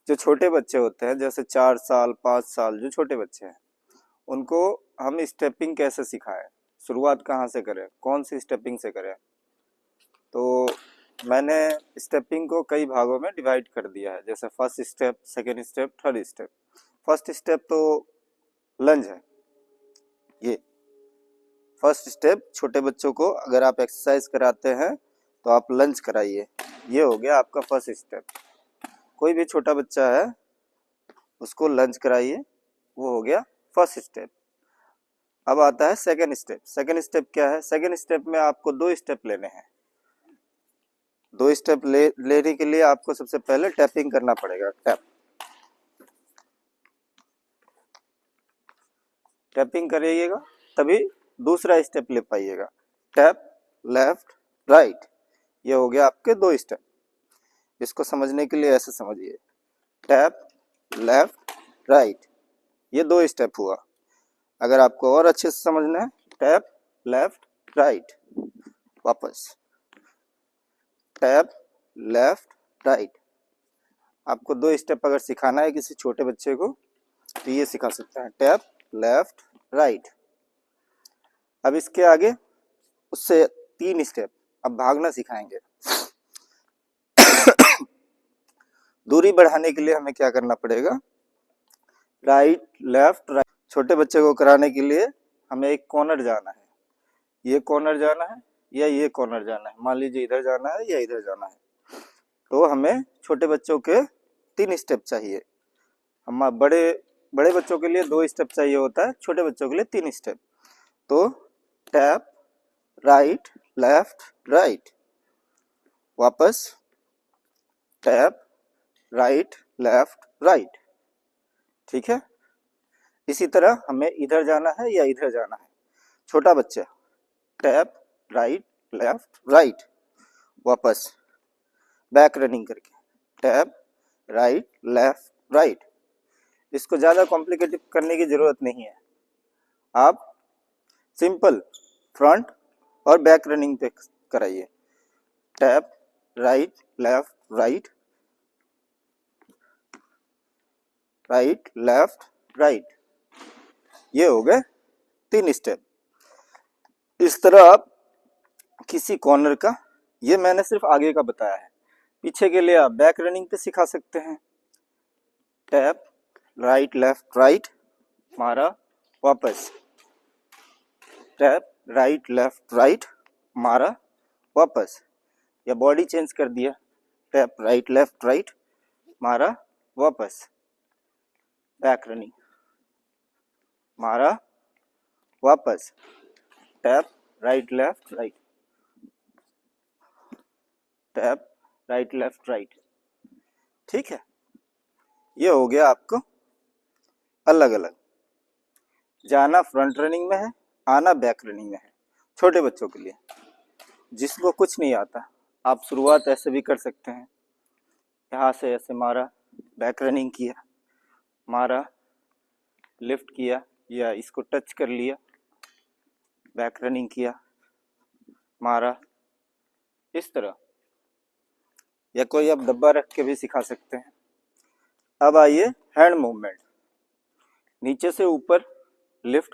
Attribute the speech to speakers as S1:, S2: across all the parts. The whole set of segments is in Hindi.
S1: जो छोटे बच्चे होते हैं जैसे 4 साल 5 साल जो छोटे बच्चे हैं उनको हम स्टेपिंग कैसे सिखाएं, शुरुआत कहाँ से करें, कौन सी स्टेपिंग से करें। तो मैंने स्टेपिंग को कई भागों में डिवाइड कर दिया है, जैसे first step, second step, third step. First step तो लंज है। ये फर्स्ट स्टेप छोटे बच्चों को अगर आप एक्सरसाइज कराते हैं तो आप लंज कराइए, ये हो गया आपका फर्स्ट स्टेप। कोई भी छोटा बच्चा है उसको लंज कराइए, वो हो गया फर्स्ट स्टेप। अब आता है सेकेंड स्टेप। सेकेंड स्टेप क्या है? सेकेंड स्टेप में आपको 2 स्टेप लेने हैं। 2 स्टेप लेने के लिए आपको सबसे पहले टैपिंग करना पड़ेगा। टैपिंग करिएगा तभी दूसरा स्टेप ले पाइएगा। टैप, लेफ्ट, राइट, ये हो गया आपके 2 स्टेप। इसको समझने के लिए ऐसे समझिए, टैप, लेफ्ट, राइट, ये 2 स्टेप हुआ। अगर आपको और अच्छे से समझना है, टैप, लेफ्ट, राइट, वापस टैप, लेफ्ट, राइट। आपको 2 स्टेप अगर सिखाना है किसी छोटे बच्चे को तो ये सिखा सकते हैं, टैप, लेफ्ट, राइट। अब इसके आगे उससे 3 स्टेप, अब भागना सिखाएंगे। दूरी बढ़ाने के लिए हमें क्या करना पड़ेगा? Right, left, right. छोटे बच्चे को कराने के लिए हमें एक कॉर्नर जाना है, ये कॉर्नर जाना है या ये कॉर्नर जाना है। मान लीजिए इधर जाना है या इधर जाना है, तो हमें छोटे बच्चों के 3 स्टेप चाहिए। हम बड़े बच्चों के लिए 2 स्टेप चाहिए होता है, छोटे बच्चों के लिए 3 स्टेप। तो टैप, राइट, लेफ्ट, राइट, वापस टैप, राइट, लेफ्ट, राइट। ठीक है, इसी तरह हमें इधर जाना है या इधर जाना है। छोटा बच्चा, टैप, राइट, लेफ्ट, राइट, वापस बैक रनिंग करके टैप, राइट, लेफ्ट, राइट। इसको ज़्यादा कॉम्प्लिकेटेड करने की ज़रूरत नहीं है, आप सिंपल फ्रंट और बैक रनिंग पे कराइए। Tap, right, left, right, right, left, right, ये हो गए 3 स्टेप। इस तरह आप किसी कॉर्नर का, ये मैंने सिर्फ आगे का बताया है, पीछे के लिए आप बैक रनिंग पे सिखा सकते हैं। टैप, राइट, लेफ्ट, राइट, मारा, वापस टैप, राइट, लेफ्ट, राइट, मारा, वापस, या बॉडी चेंज कर दिया, टैप, राइट, लेफ्ट, राइट, मारा, वापस बैक रनिंग, मारा, वापस tap, right, left, right, tap, right, left, right. ठीक है, ये हो गया आपको अलग अलग। जाना फ्रंट रनिंग में है, आना बैक रनिंग में है। छोटे बच्चों के लिए जिसको कुछ नहीं आता, आप शुरुआत ऐसे भी कर सकते हैं। यहाँ से ऐसे मारा, बैक रनिंग किया, मारा, लिफ्ट किया या इसको टच कर लिया, बैक रनिंग किया, मारा, इस तरह। या कोई आप डब्बा रख के भी सिखा सकते हैं। अब आइए हैंड मूवमेंट, नीचे से ऊपर लिफ्ट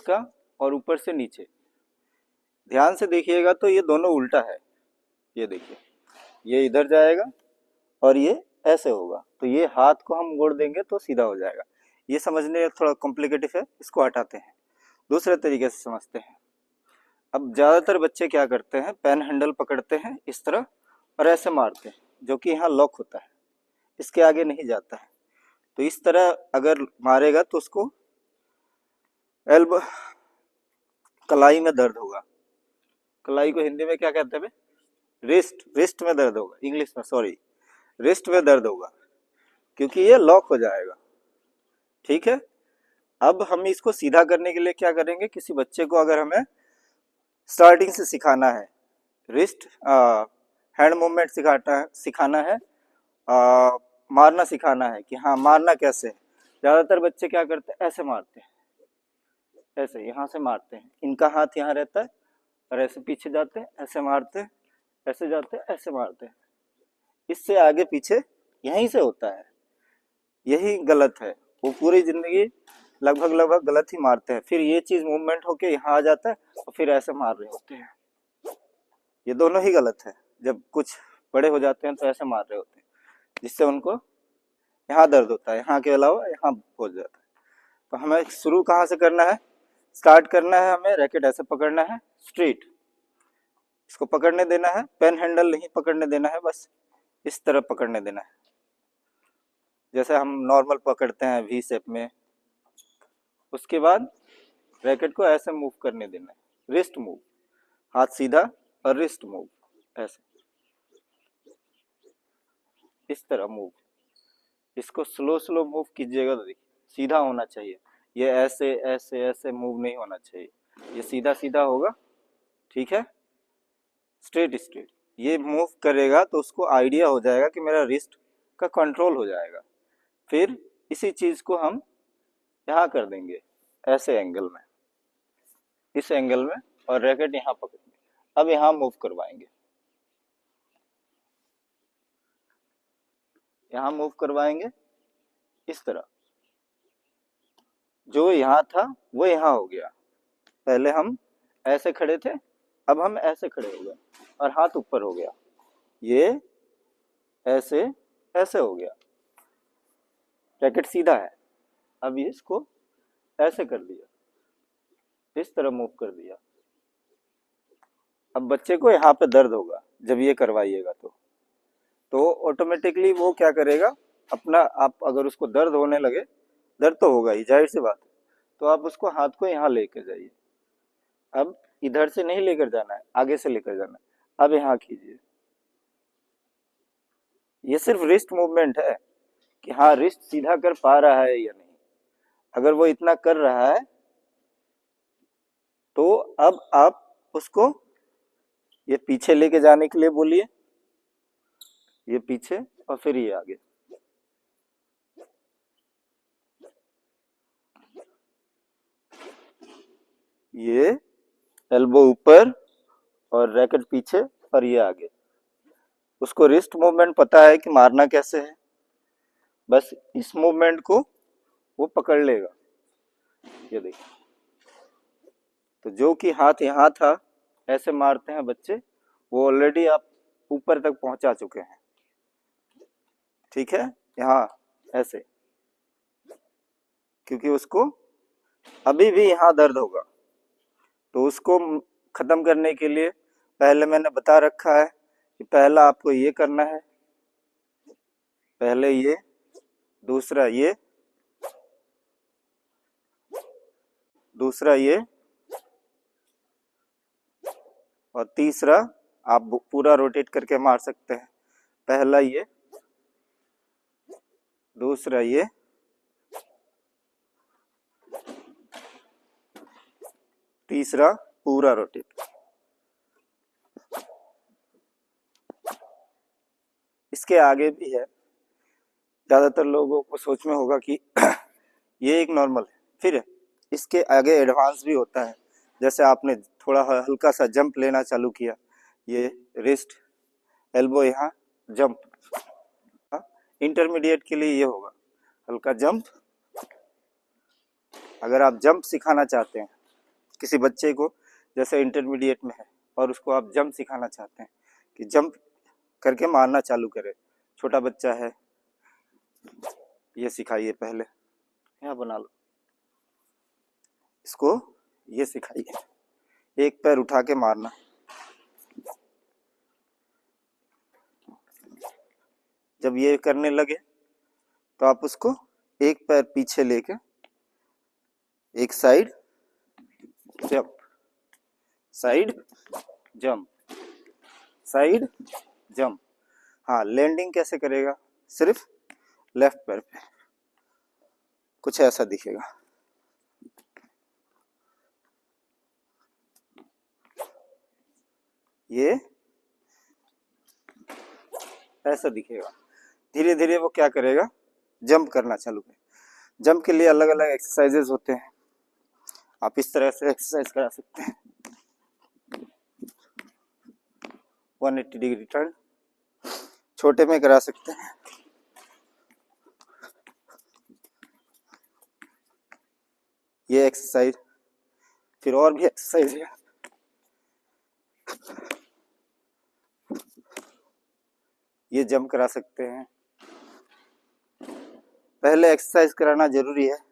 S1: का और ऊपर से नीचे। ध्यान से देखिएगा तो ये दोनों उल्टा है। ये देखिए, ये इधर जाएगा और ये ऐसे होगा, तो ये हाथ को हम मोड़ देंगे तो सीधा हो जाएगा। ये समझने थोड़ा कॉम्प्लिकेटिव है, इसको हटाते हैं, दूसरे तरीके से समझते हैं। अब ज़्यादातर बच्चे क्या करते हैं, पेन हैंडल पकड़ते हैं इस तरह और ऐसे मारते हैं, जो कि यहाँ लॉक होता है, इसके आगे नहीं जाता है। तो इस तरह अगर मारेगा तो उसको एल्बो, कलाई में दर्द होगा। कलाई को हिंदी में क्या कहते हैं? रिस्ट में दर्द होगा, इंग्लिश में सॉरी, रिस्ट में दर्द होगा, क्योंकि ये लॉक हो जाएगा। ठीक है, अब हम इसको सीधा करने के लिए क्या करेंगे, किसी बच्चे को अगर हमें स्टार्टिंग से सिखाना है, रिस्ट हैंड मूवमेंट सिखाना है, मारना सिखाना है कि हाँ मारना कैसे है। ज़्यादातर बच्चे क्या करते हैं, ऐसे मारते हैं, ऐसे यहाँ से मारते हैं, इनका हाथ यहाँ रहता है और ऐसे पीछे जाते हैं, ऐसे मारते हैं, ऐसे जाते हैं, ऐसे मारते हैं। इससे आगे पीछे यहीं से होता है, यही गलत है। वो पूरी जिंदगी लगभग गलत ही मारते हैं, फिर ये चीज मूवमेंट होके यहाँ आ जाता है और फिर ऐसे मार रहे होते हैं। ये दोनों ही गलत है। जब कुछ बड़े हो जाते हैं तो ऐसे मार रहे होते हैं, जिससे उनको यहाँ दर्द होता है, यहाँ के अलावा यहाँ पहुंच जाता है। तो हमें शुरू कहाँ से करना है? स्टार्ट करना है, हमें रैकेट ऐसे पकड़ना है स्ट्रेट, इसको पकड़ने देना है, पेन हैंडल नहीं पकड़ने देना है, बस इस तरह पकड़ने देना है, जैसे हम नॉर्मल पकड़ते हैं वी शेप में। उसके बाद रैकेट को ऐसे मूव करने देना है, रिस्ट मूव, हाथ सीधा और रिस्ट मूव, ऐसे इस तरह मूव। इसको स्लो मूव कीजिएगा तो देखिए सीधा होना चाहिए, ये ऐसे ऐसे ऐसे मूव नहीं होना चाहिए, ये सीधा सीधा होगा, ठीक है, स्ट्रेट स्ट्रेट। ये मूव करेगा तो उसको आइडिया हो जाएगा कि मेरा रिस्ट का कंट्रोल हो जाएगा। फिर इसी चीज को हम यहाँ कर देंगे, ऐसे एंगल में, इस एंगल में, और रैकेट यहाँ पकड़ेंगे। अब यहाँ मूव करवाएंगे, यहाँ मूव करवाएंगे इस तरह। जो यहाँ था वो यहाँ हो गया, पहले हम ऐसे खड़े थे, अब हम ऐसे खड़े हो गए और हाथ ऊपर हो गया, ये ऐसे ऐसे हो गया, रैकेट सीधा है। अब इसको ऐसे कर दिया, इस तरह मूव कर दिया। अब बच्चे को यहाँ पे दर्द होगा जब ये करवाइएगा तो ऑटोमेटिकली वो क्या करेगा अपना, आप अगर उसको दर्द होने लगे, दर्द तो होगा ही, जाहिर सी बात है, तो आप उसको हाथ को यहाँ लेकर जाइए। अब इधर से नहीं लेकर जाना है, आगे से लेकर जाना है। अब यहाँ कीजिए, ये सिर्फ रिस्ट मूवमेंट है कि हाँ रिस्ट सीधा कर पा रहा है या नहीं। अगर वो इतना कर रहा है तो अब आप उसको ये पीछे लेके जाने के लिए बोलिए, ये पीछे और फिर ये आगे। ये एल्बो ऊपर और रैकेट पीछे और ये आगे। उसको रिस्ट मूवमेंट पता है कि मारना कैसे है, बस इस मूवमेंट को वो पकड़ लेगा। ये देखिए, तो जो कि हाथ यहाँ था, ऐसे मारते हैं बच्चे, वो ऑलरेडी आप ऊपर तक पहुंचा चुके हैं, ठीक है, यहाँ ऐसे, क्योंकि उसको अभी भी यहाँ दर्द होगा। तो उसको खत्म करने के लिए पहले मैंने बता रखा है कि पहला आपको ये करना है, पहले ये, दूसरा ये, दूसरा ये, और तीसरा आप पूरा रोटेट करके मार सकते हैं। पहला ये, दूसरा ये, तीसरा पूरा रोटेट। इसके आगे भी है, ज्यादातर लोगों को सोच में होगा कि ये एक नॉर्मल है, फिर इसके आगे एडवांस भी होता है। जैसे आपने थोड़ा हल्का सा जंप लेना चालू किया, ये रिस्ट एल्बो यहाँ जंप, इंटरमीडिएट के लिए ये होगा हल्का जंप। अगर आप जंप सिखाना चाहते हैं किसी बच्चे को, जैसे इंटरमीडिएट में है और उसको आप जंप सिखाना चाहते हैं कि जंप करके मारना चालू करे, छोटा बच्चा है, ये सिखाइए पहले, यहाँ बना लो, इसको ये सिखाइए, एक पैर उठा के मारना। जब ये करने लगे तो आप उसको एक पैर पीछे लेके एक side jump, side jump, side jump. हाँ, लैंडिंग कैसे करेगा? सिर्फ लेफ्ट पैर पे, कुछ ऐसा दिखेगा, ये ऐसा दिखेगा। धीरे धीरे वो क्या करेगा, जंप करना चालू करेगा। जंप के लिए अलग अलग एक्सरसाइजेस होते हैं, आप इस तरह से एक्सरसाइज करा सकते हैं। 180 डिग्री टर्न, छोटे में करा सकते हैं। ये एक्सरसाइज, फिर और भी एक्सरसाइज है। ये जंप करा सकते हैं। पहले एक्सरसाइज कराना जरूरी है।